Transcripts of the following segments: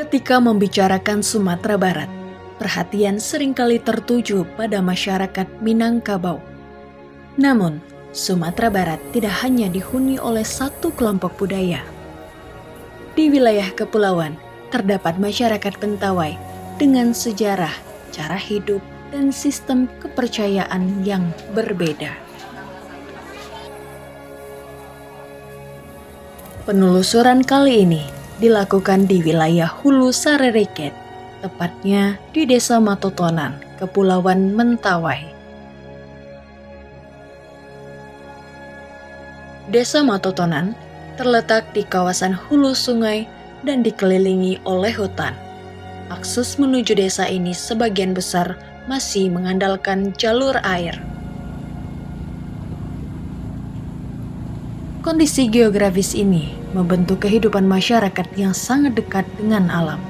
Ketika membicarakan Sumatera Barat, perhatian seringkali tertuju pada masyarakat Minangkabau. Namun, Sumatera Barat tidak hanya dihuni oleh satu kelompok budaya. Di wilayah kepulauan, terdapat masyarakat Mentawai dengan sejarah, cara hidup, dan sistem kepercayaan yang berbeda. Penelusuran kali ini dilakukan di wilayah Hulu Sareriket, tepatnya di Desa Matotonan, Kepulauan Mentawai. Desa Matotonan terletak di kawasan hulu sungai dan dikelilingi oleh hutan. Akses menuju desa ini sebagian besar masih mengandalkan jalur air. Kondisi geografis ini membentuk kehidupan masyarakat yang sangat dekat dengan alam.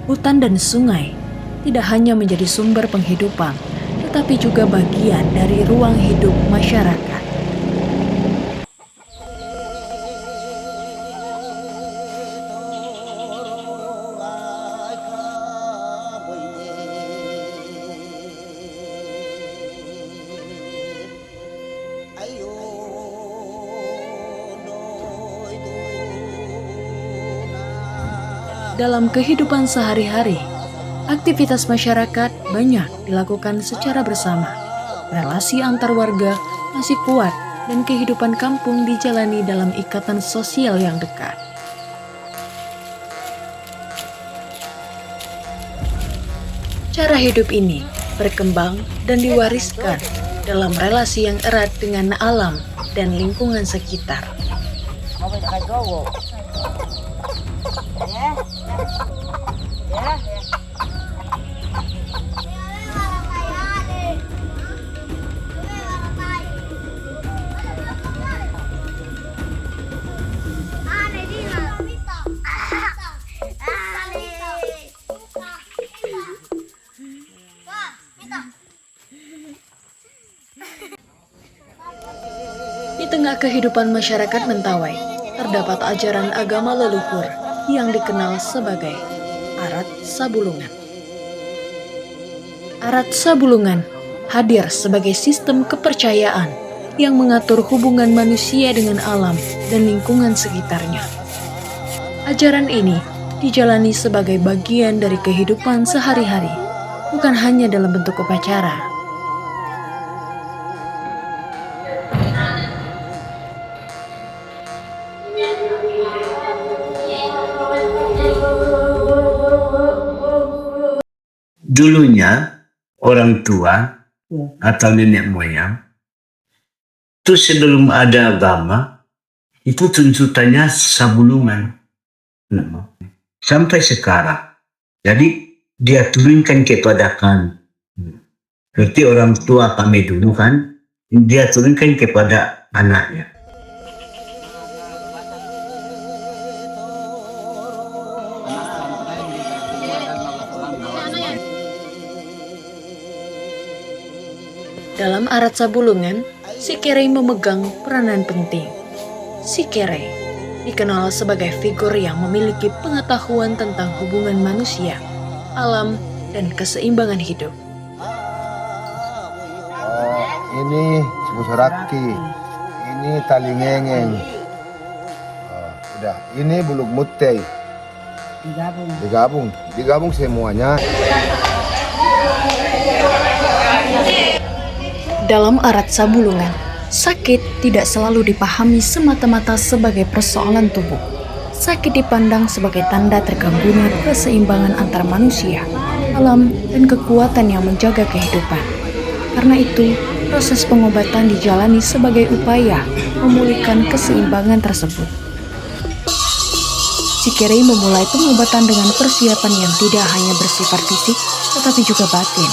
Hutan dan sungai tidak hanya menjadi sumber penghidupan, tetapi juga bagian dari ruang hidup masyarakat. Dalam kehidupan sehari-hari, aktivitas masyarakat banyak dilakukan secara bersama. Relasi antar warga masih kuat dan kehidupan kampung dijalani dalam ikatan sosial yang dekat. Cara hidup ini berkembang dan diwariskan dalam relasi yang erat dengan alam dan lingkungan sekitar. Di tengah kehidupan masyarakat Mentawai, terdapat ajaran agama leluhur yang dikenal sebagai Arat Sabulungan. Arat Sabulungan hadir sebagai sistem kepercayaan yang mengatur hubungan manusia dengan alam dan lingkungan sekitarnya. Ajaran ini dijalani sebagai bagian dari kehidupan sehari-hari, bukan hanya dalam bentuk upacara. Dulunya orang tua atau nenek moyang itu sebelum ada agama itu tuntutannya sabulungan sampai sekarang. Jadi dia turunkan kepada kami. Berarti orang tua kami dulu kan dia turunkan kepada anaknya. Dalam Arat Sabulungan, si Kerei memegang peranan penting. Si Kerei dikenal sebagai figur yang memiliki pengetahuan tentang hubungan manusia, alam, dan keseimbangan hidup. Ini Busuraki, ini Talingengeng, udah, ini Buluk Mutei, digabung semuanya. Dalam Arat Sabulungan, sakit tidak selalu dipahami semata-mata sebagai persoalan tubuh. Sakit dipandang sebagai tanda terganggunya keseimbangan antara manusia, alam, dan kekuatan yang menjaga kehidupan. Karena itu, proses pengobatan dijalani sebagai upaya memulihkan keseimbangan tersebut. Si Kerei memulai pengobatan dengan persiapan yang tidak hanya bersifat fisik, tetapi juga batin.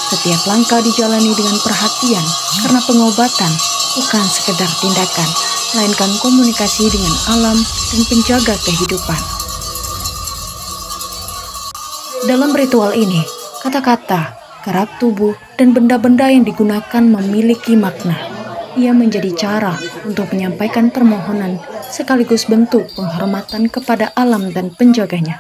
Setiap langkah dijalani dengan perhatian karena pengobatan bukan sekedar tindakan, melainkan komunikasi dengan alam dan penjaga kehidupan. Dalam ritual ini, kata-kata, gerak tubuh, dan benda-benda yang digunakan memiliki makna. Ia menjadi cara untuk menyampaikan permohonan sekaligus bentuk penghormatan kepada alam dan penjaganya.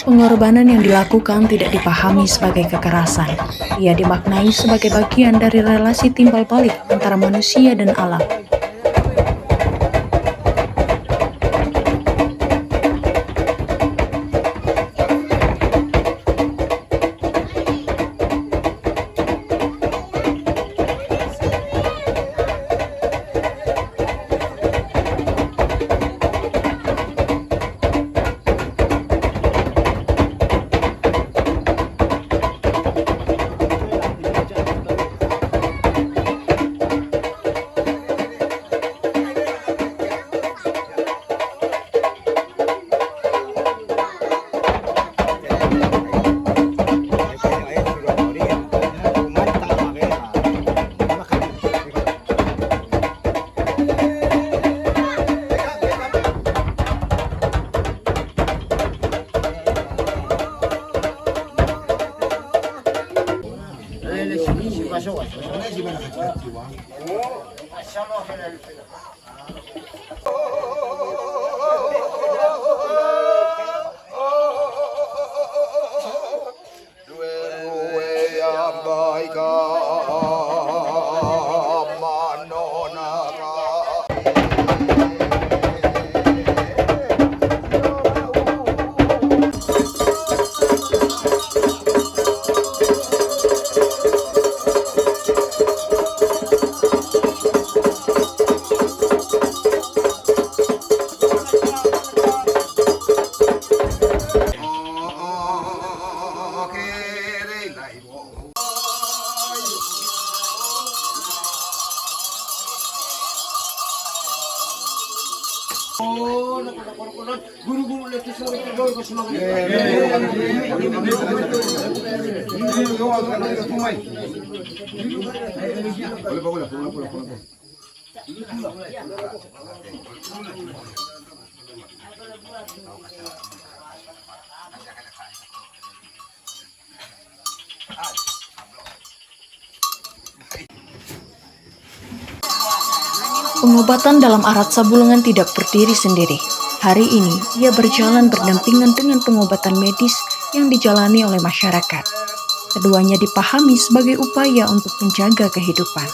Pengorbanan yang dilakukan tidak dipahami sebagai kekerasan. Ia dimaknai sebagai bagian dari relasi timbal balik antara manusia dan alam. Pengobatan dalam Arat Sabulungan tidak berdiri sendiri. Hari ini, ia berjalan berdampingan dengan pengobatan medis yang dijalani oleh masyarakat. Keduanya dipahami sebagai upaya untuk menjaga kehidupan.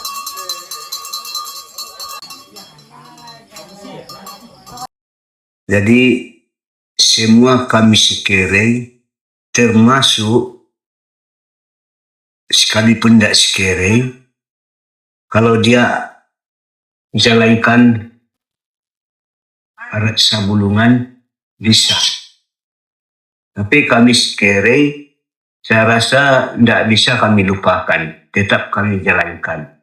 Jadi semua kami Sekereng, termasuk sekalipun tidak Sekereng, kalau dia jalankan Arat Sabulungan bisa. Tapi kami Sekereng, saya rasa tidak bisa kami lupakan, tetap kami jalankan.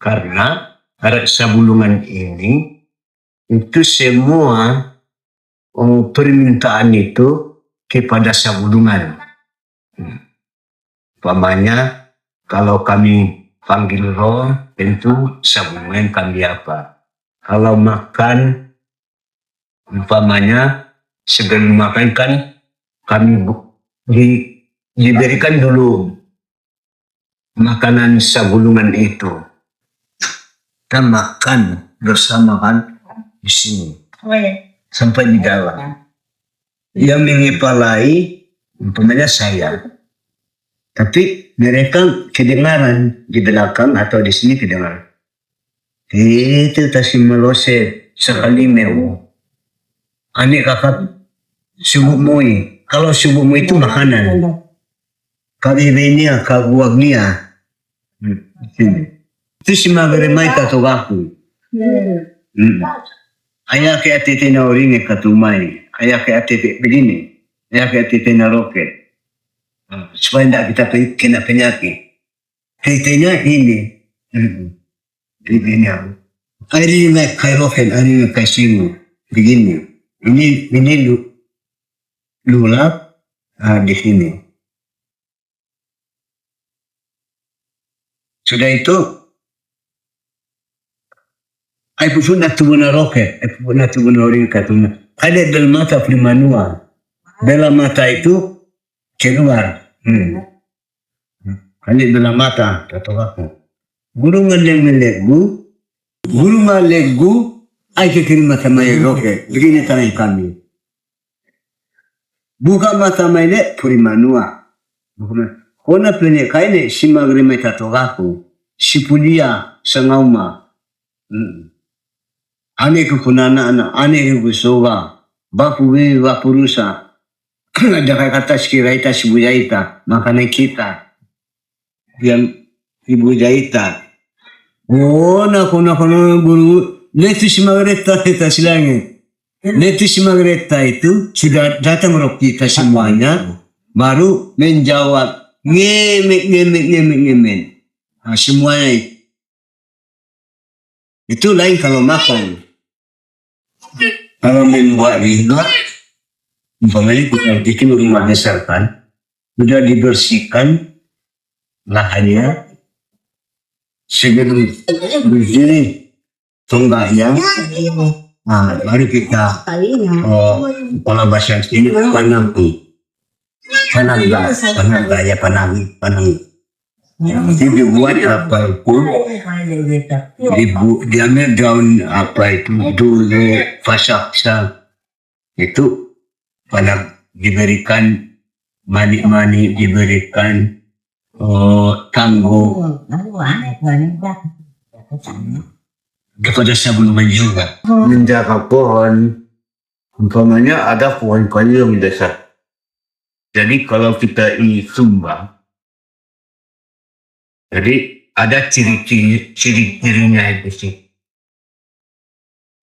Karena Arat Sabulungan ini, itu semua permintaan itu kepada Sabulungan. Umpamanya, kalau kami panggil roh, tentu Sabulungan kami apa. Kalau makan, umpamanya sebelum makan kan kami diberikan dulu makanan sagulungan itu. Kita makan bersama kan di sini sampai di dalam. Yang mengepalai umpamanya saya, tapi mereka kedengaran di belakang atau di sini kedengaran. Itu tasih melose sekali meu. Ane kakak subuh moi. Kalau subuh moi itu makanan. Karibenya, kaguagnya. Itu si mageremai katogaku. Ayah ke atete na oringe katumai. Ayah ke atete begini. Ayah ke atete na roket. Supaya tidak kita kena penyakit. Tetenya ini. Begini. Hari ini kayak roket, hari ini kayak singu. Begini. Ini lulap di sini. Sudah itu, ay pun nak tubuh na roket, ay pun nak tubuh na oring katuna. Ada dalam mata primanua, dalam mata itu keluar. Ada dalam mata, kata aku. Guru ngalegu, ay kekirim mata maya roket. Begini tanay kami. Buka mata maya primanua. Kona plene kaine si magrime tatogaku, si pulia sa ngauma. Ane kukunana ana, ane kukusoga, bapuwi bapurusa. Ada kata skiraita si bujaita, makanya kita yang ibu jaita. Kona guru, letu si magreta kita silangin. Letu si magreta itu sudah datang roh kita semuanya, baru menjawab. Ngemek. Nah, semuanya itu lain kalau makan. Kalau membuat rina, umpamanya kita bikin rumah besar kan, sudah dibersihkan lahannya, sebelum berdiri tonggaknya, nah, baru kita kalau bahasa sini panang. Panang. Jadi dibuat apa itu? Diambil daun apa itu dulu fasaksa itu pada diberikan mani diberikan tangguh kepada sebelumnya juga menjaga pohon. Umpamanya ada pohon kayu yang besar. Jadi kalau kita ini sumbang, jadi ada ciri-cirinya itu sih.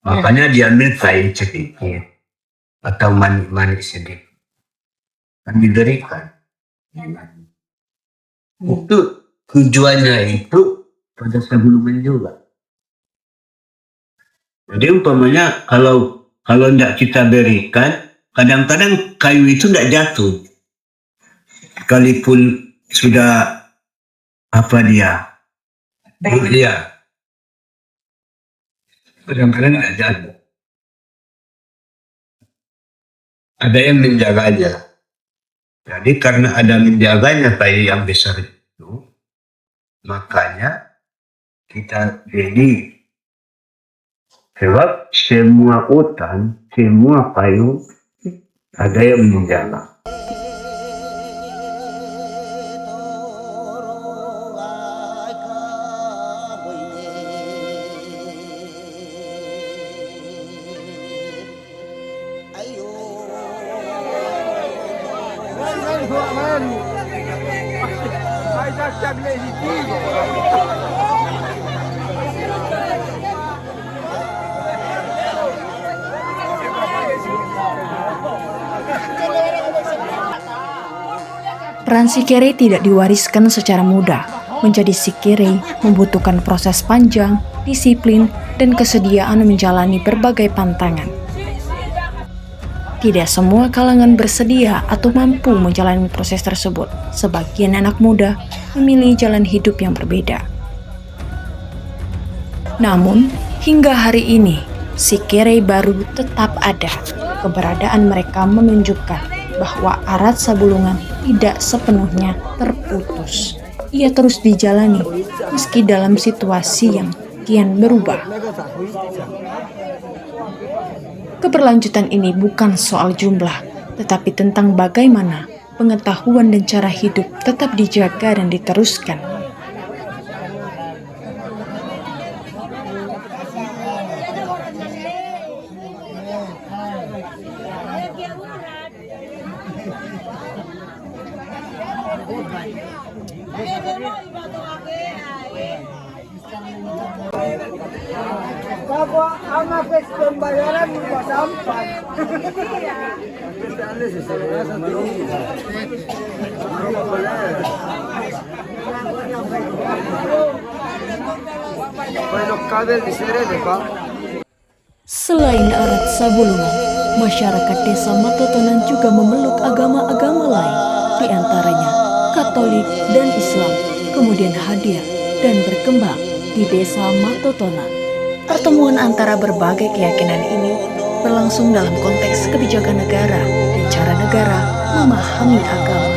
Makanya diambil kain sedikit atau manik sedikit, kan diberikan. Itu tujuannya itu pada sebelumnya juga. Jadi umpamanya kalau tidak kita berikan, kadang-kadang kayu itu tidak jatuh. Sekalipun sudah apa dia, kadang-kadang tidak jatuh. Ada yang menjaganya. Jadi karena ada menjaganya kayu yang besar itu, makanya kita beli. Sebab semua hutan, semua kayu ada yang menjaga. Peran Sikere tidak diwariskan secara mudah. Menjadi Sikere membutuhkan proses panjang, disiplin, dan kesediaan menjalani berbagai pantangan. Tidak semua kalangan bersedia atau mampu menjalani proses tersebut. Sebagian anak muda memilih jalan hidup yang berbeda. Namun, hingga hari ini, Sikere baru tetap ada. Keberadaan mereka menunjukkan bahwa Arat Sabulungan tidak sepenuhnya terputus. Ia terus dijalani meski dalam situasi yang kian berubah. Keberlanjutan ini bukan soal jumlah, tetapi tentang bagaimana pengetahuan dan cara hidup tetap dijaga dan diteruskan. Bapak anak pembayaran lupa sampai. Selain Arat Sabulungan, masyarakat desa Matotonan juga memeluk agama-agama lain, di antaranya Katolik dan Islam, kemudian hadir dan berkembang di desa Matotonan. Pertemuan antara berbagai keyakinan ini berlangsung dalam konteks kebijakan negara dan cara negara memahami agama.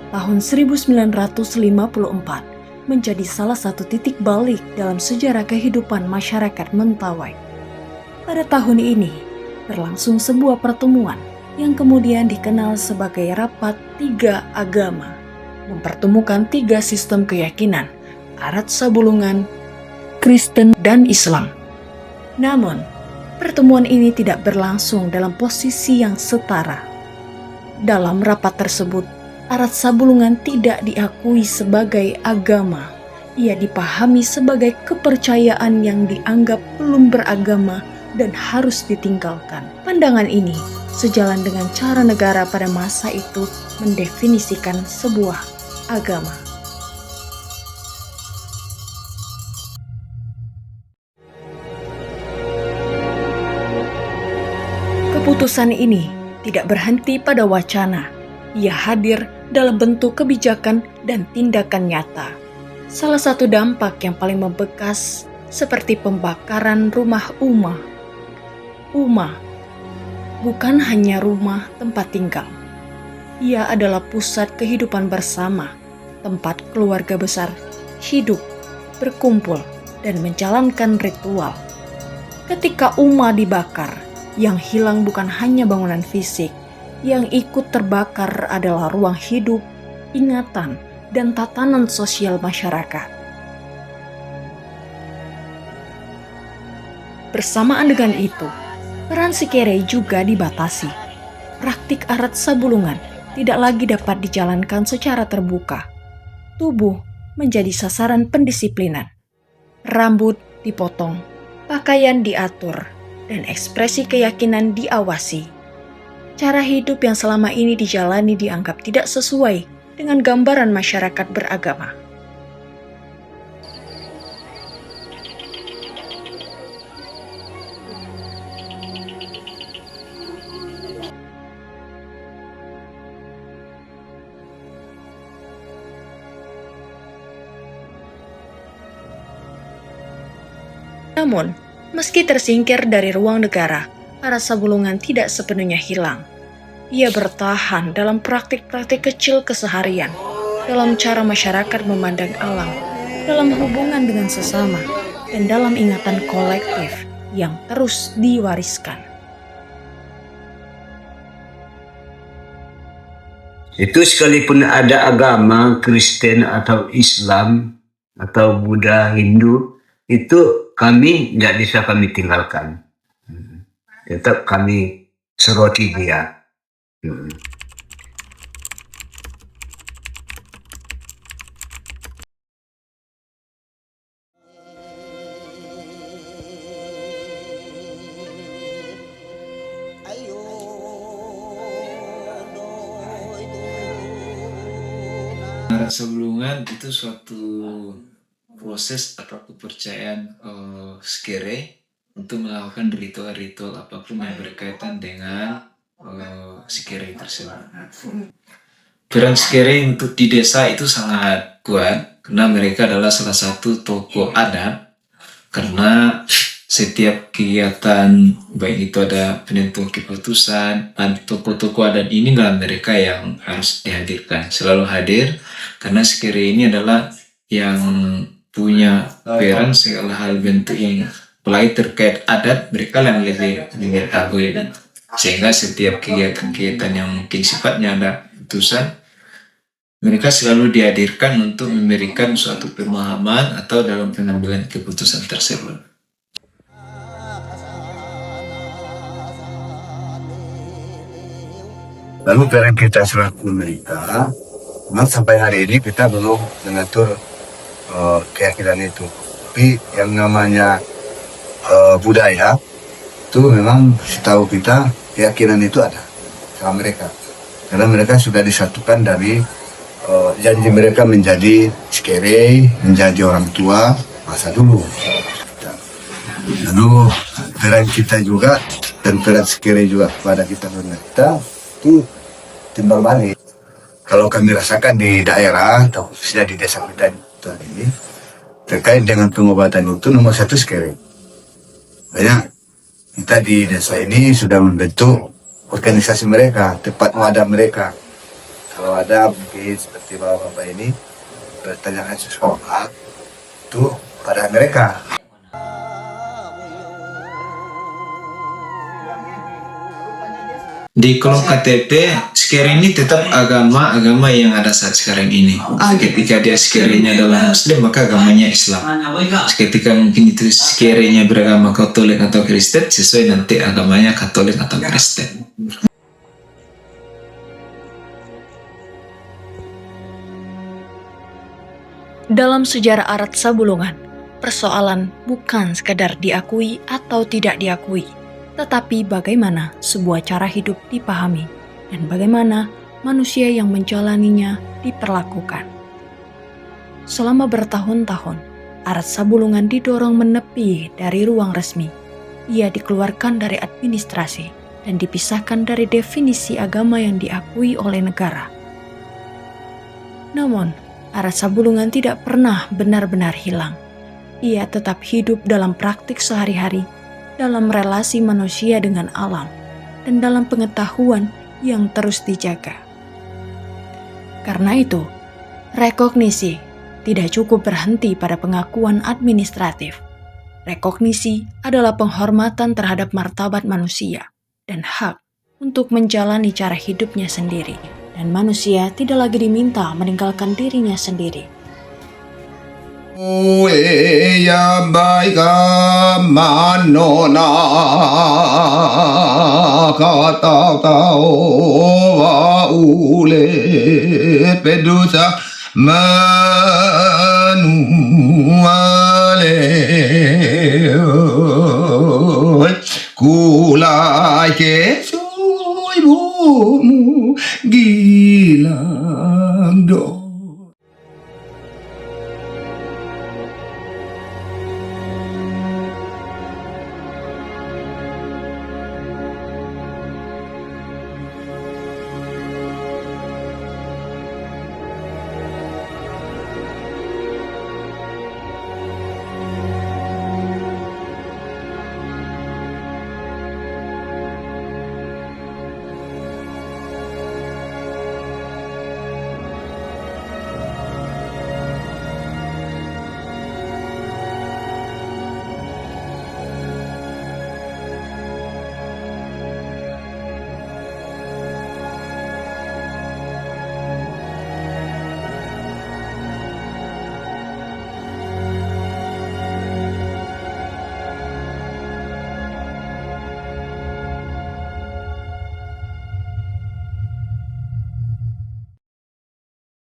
Tahun 1954 menjadi salah satu titik balik dalam sejarah kehidupan masyarakat Mentawai. Pada tahun ini, berlangsung sebuah pertemuan yang kemudian dikenal sebagai Rapat Tiga Agama, mempertemukan tiga sistem keyakinan, Arat Sabulungan, Kristen, dan Islam. Namun, pertemuan ini tidak berlangsung dalam posisi yang setara. Dalam rapat tersebut, Arat Sabulungan tidak diakui sebagai agama. Ia dipahami sebagai kepercayaan yang dianggap belum beragama dan harus ditinggalkan. Pandangan ini sejalan dengan cara negara pada masa itu mendefinisikan sebuah agama. Keputusan ini tidak berhenti pada wacana. Ia hadir dalam bentuk kebijakan dan tindakan nyata. Salah satu dampak yang paling membekas seperti pembakaran rumah Uma. Uma bukan hanya rumah tempat tinggal. Ia adalah pusat kehidupan bersama, tempat keluarga besar hidup, berkumpul, dan menjalankan ritual. Ketika Uma dibakar, yang hilang bukan hanya bangunan fisik, yang ikut terbakar adalah ruang hidup, ingatan, dan tatanan sosial masyarakat. Bersamaan dengan itu, peran Sikere juga dibatasi. Praktik Arat Sabulungan tidak lagi dapat dijalankan secara terbuka. Tubuh menjadi sasaran pendisiplinan. Rambut dipotong, pakaian diatur, dan ekspresi keyakinan diawasi. Cara hidup yang selama ini dijalani dianggap tidak sesuai dengan gambaran masyarakat beragama. Namun, meski tersingkir dari ruang negara, Arat Sabulungan tidak sepenuhnya hilang. Ia bertahan dalam praktik-praktik kecil keseharian, dalam cara masyarakat memandang alam, dalam hubungan dengan sesama, dan dalam ingatan kolektif yang terus diwariskan. Itu sekalipun ada agama Kristen atau Islam atau Buddha, Hindu, itu kami tidak bisa kami tinggalkan. Tetap kami soroti dia. Sebelumnya itu suatu proses atau kepercayaan Skere untuk melakukan ritual-ritual apapun yang berkaitan dengan Skere tersebut. Peran Skere untuk di desa itu sangat kuat karena mereka adalah salah satu tokoh adat, karena setiap kegiatan baik itu ada penentuan keputusan, tokoh-tokoh adat ini dalam mereka yang harus dihadirkan, selalu hadir, karena Skere ini adalah yang punya peran segala hal bentuk yang mulai terkait adat, mereka yang lebih mengetahui, sehingga setiap kegiatan-kegiatan yang mungkin sifatnya ada keputusan, mereka selalu dihadirkan untuk memberikan suatu pemahaman atau dalam pengambilan keputusan tersebut. Lalu peran kita selaku mereka, memang sampai hari ini kita belum mengatur keyakinan itu. Tapi yang namanya budaya itu memang setahu kita keyakinan itu ada sama mereka. Karena mereka sudah disatukan dari janji mereka menjadi Skere, menjadi orang tua masa dulu. Lalu peran kita juga dan peran Skere juga kepada kita pemerintah itu timbal balik. Kalau kami rasakan di daerah atau khususnya di desa kita ini terkait dengan pengobatan itu nomor satu Skere. Banyak kita di desa ini sudah membentuk organisasi mereka, tempat wadah mereka. Kalau ada mungkin seperti bapak-bapak ini bertanyakan sesuatu itu pada mereka. Di kolom KTP, Skere ini tetap agama yang ada saat sekarang ini. Ketika dia Skere-nya adalah Muslim, maka agamanya Islam. Ketika mungkin itu Skere-nya beragama Katolik atau Kristen, sesuai nanti agamanya Katolik atau Kristen. Dalam sejarah Arat Sabulungan, persoalan bukan sekadar diakui atau tidak diakui, tetapi bagaimana sebuah cara hidup dipahami dan bagaimana manusia yang menjalaninya diperlakukan. Selama bertahun-tahun, Arat Sabulungan didorong menepi dari ruang resmi. Ia dikeluarkan dari administrasi dan dipisahkan dari definisi agama yang diakui oleh negara. Namun, Arat Sabulungan tidak pernah benar-benar hilang. Ia tetap hidup dalam praktik sehari-hari, dalam relasi manusia dengan alam, dan dalam pengetahuan yang terus dijaga. Karena itu, rekognisi tidak cukup berhenti pada pengakuan administratif. Rekognisi adalah penghormatan terhadap martabat manusia dan hak untuk menjalani cara hidupnya sendiri. Dan manusia tidak lagi diminta meninggalkan dirinya sendiri. Ya baika manona kata tau wa ule pedusa